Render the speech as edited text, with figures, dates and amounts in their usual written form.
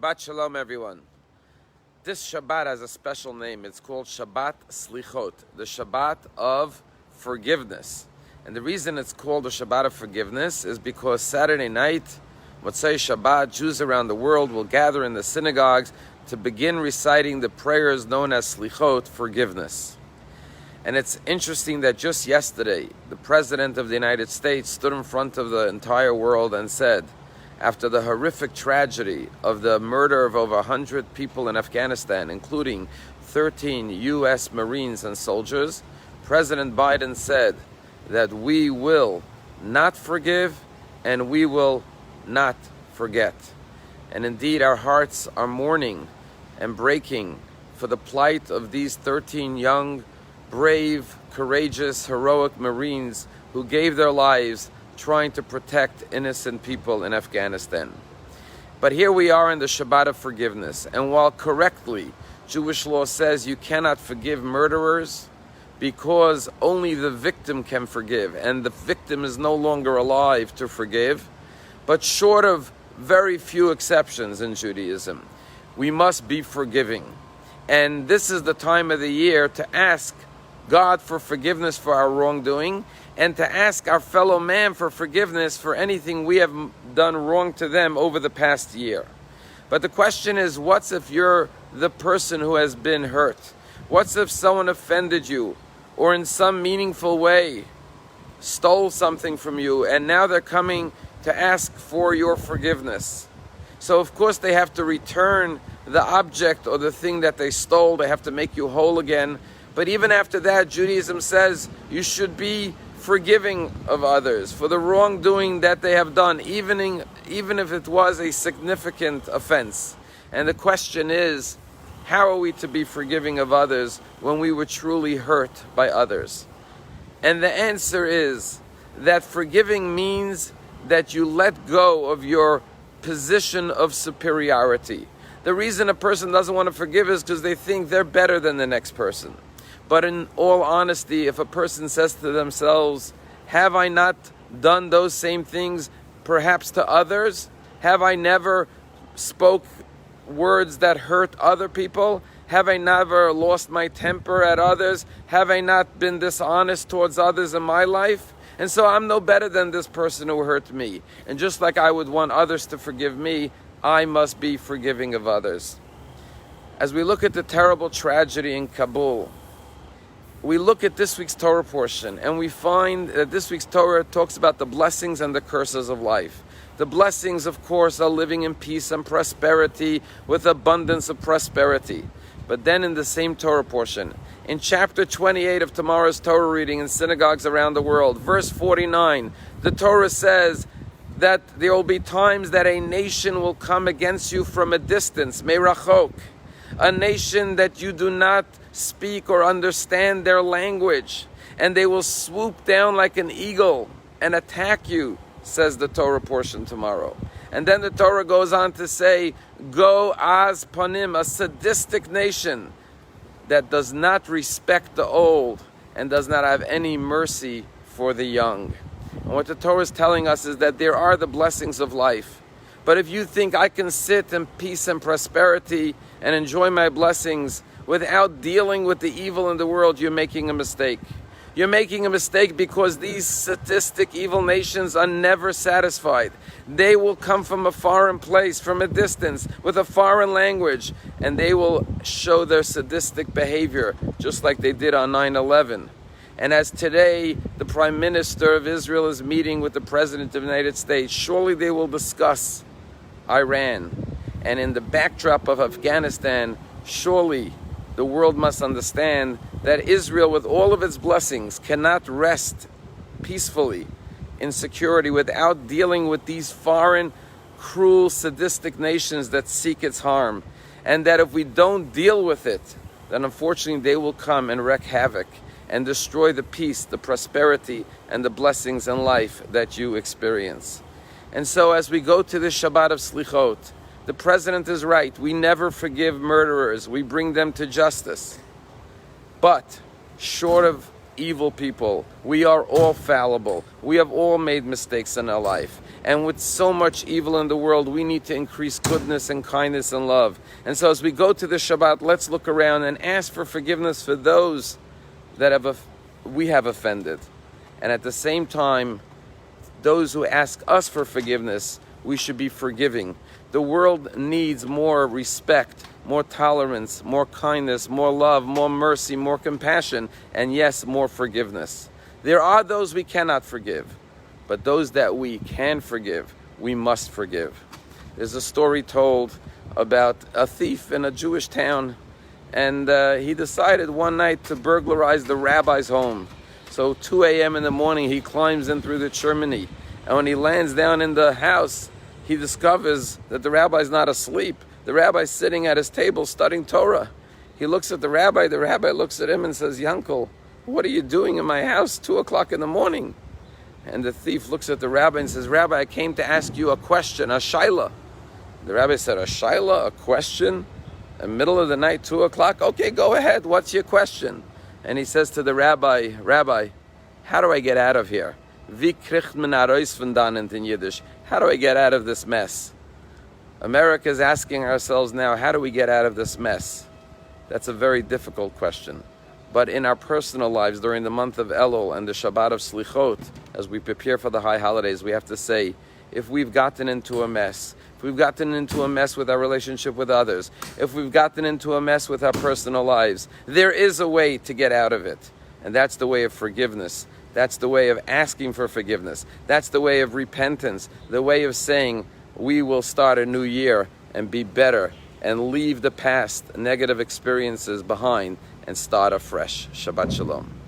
Shabbat Shalom, everyone. This Shabbat has a special name. It's called Shabbat Slichot, the Shabbat of forgiveness. And the reason it's called the Shabbat of forgiveness is because Saturday night, Motzei Shabbat, Jews around the world will gather in the synagogues to begin reciting the prayers known as Slichot, forgiveness. And it's interesting that just yesterday, the President of the United States stood in front of the entire world and said, after the horrific tragedy of the murder of over 100 people in Afghanistan, including 13 U.S. Marines and soldiers, President Biden said that we will not forgive and we will not forget. And indeed, our hearts are mourning and breaking for the plight of these 13 young, brave, courageous, heroic Marines who gave their lives trying to protect innocent people in Afghanistan. But here we are in the Shabbat of forgiveness, and while correctly Jewish law says you cannot forgive murderers because only the victim can forgive, and the victim is no longer alive to forgive, but short of very few exceptions in Judaism, we must be forgiving. And this is the time of the year to ask God for forgiveness for our wrongdoing, and to ask our fellow man for forgiveness for anything we have done wrong to them over the past year. But the question is, what's if you're the person who has been hurt? What's if someone offended you, or in some meaningful way stole something from you, and now they're coming to ask for your forgiveness? So of course they have to return the object or the thing that they stole. They have to make you whole again. But even after that, Judaism says you should be forgiving of others for the wrongdoing that they have done, even if it was a significant offense. And the question is, how are we to be forgiving of others when we were truly hurt by others? And the answer is that forgiving means that you let go of your position of superiority. The reason a person doesn't want to forgive is because they think they're better than the next person. But in all honesty, if a person says to themselves, have I not done those same things perhaps to others? Have I never spoke words that hurt other people? Have I never lost my temper at others? Have I not been dishonest towards others in my life? And so I'm no better than this person who hurt me. And just like I would want others to forgive me, I must be forgiving of others. As we look at the terrible tragedy in Kabul, we look at this week's Torah portion, and we find that this week's Torah talks about the blessings and the curses of life. The blessings, of course, are living in peace and prosperity with abundance of prosperity. But then in the same Torah portion, in chapter 28 of tomorrow's Torah reading in synagogues around the world, verse 49, the Torah says that there will be times that a nation will come against you from a distance, merachok, a nation that you do not speak or understand their language, and they will swoop down like an eagle and attack you, says the Torah portion tomorrow. And then the Torah goes on to say, go az panim, a sadistic nation that does not respect the old and does not have any mercy for the young. And what the Torah is telling us is that there are the blessings of life. But if you think I can sit in peace and prosperity and enjoy my blessings without dealing with the evil in the world, you're making a mistake. You're making a mistake because these sadistic evil nations are never satisfied. They will come from a foreign place, from a distance, with a foreign language, and they will show their sadistic behavior, just like they did on 9/11. And as today the Prime Minister of Israel is meeting with the President of the United States, surely they will discuss Iran. And in the backdrop of Afghanistan, surely the world must understand that Israel, with all of its blessings, cannot rest peacefully in security without dealing with these foreign, cruel, sadistic nations that seek its harm. And that if we don't deal with it, then unfortunately they will come and wreak havoc and destroy the peace, the prosperity, and the blessings in life that you experience. And so as we go to this Shabbat of Slichot, the President is right. We never forgive murderers. We bring them to justice. But short of evil people. We are all fallible. We have all made mistakes in our life. And with so much evil in the world, we need to increase goodness and kindness and love. And so as we go to the Shabbat, let's look around and ask for forgiveness for those that we have offended. And at the same time, those who ask us for forgiveness, we should be forgiving. The world needs more respect, more tolerance, more kindness, more love, more mercy, more compassion, and yes, more forgiveness. There are those we cannot forgive, but those that we can forgive, we must forgive. There's a story told about a thief in a Jewish town, and he decided one night to burglarize the rabbi's home. So 2 a.m. in the morning, he climbs in through the chimney, and when he lands down in the house, he discovers that the rabbi's not asleep. The rabbi's sitting at his table studying Torah. He looks at the rabbi looks at him and says, Yankel, what are you doing in my house 2 o'clock in the morning? And the thief looks at the rabbi and says, Rabbi, I came to ask you a question, a shaila. The rabbi said, a shaila, a question? In the middle of the night, 2 o'clock? Okay, go ahead, what's your question? And he says to the rabbi, Rabbi, how do I get out of here? Wie kriegt man heraus von dannen in Yiddish? How do I get out of this mess? America is asking ourselves now, how do we get out of this mess? That's a very difficult question. But in our personal lives, during the month of Elul and the Shabbat of Slichot, as we prepare for the high holidays, we have to say, if we've gotten into a mess, if we've gotten into a mess with our relationship with others, if we've gotten into a mess with our personal lives, there is a way to get out of it. And that's the way of forgiveness. That's the way of asking for forgiveness. That's the way of repentance, the way of saying, we will start a new year and be better and leave the past negative experiences behind and start afresh. Shabbat Shalom.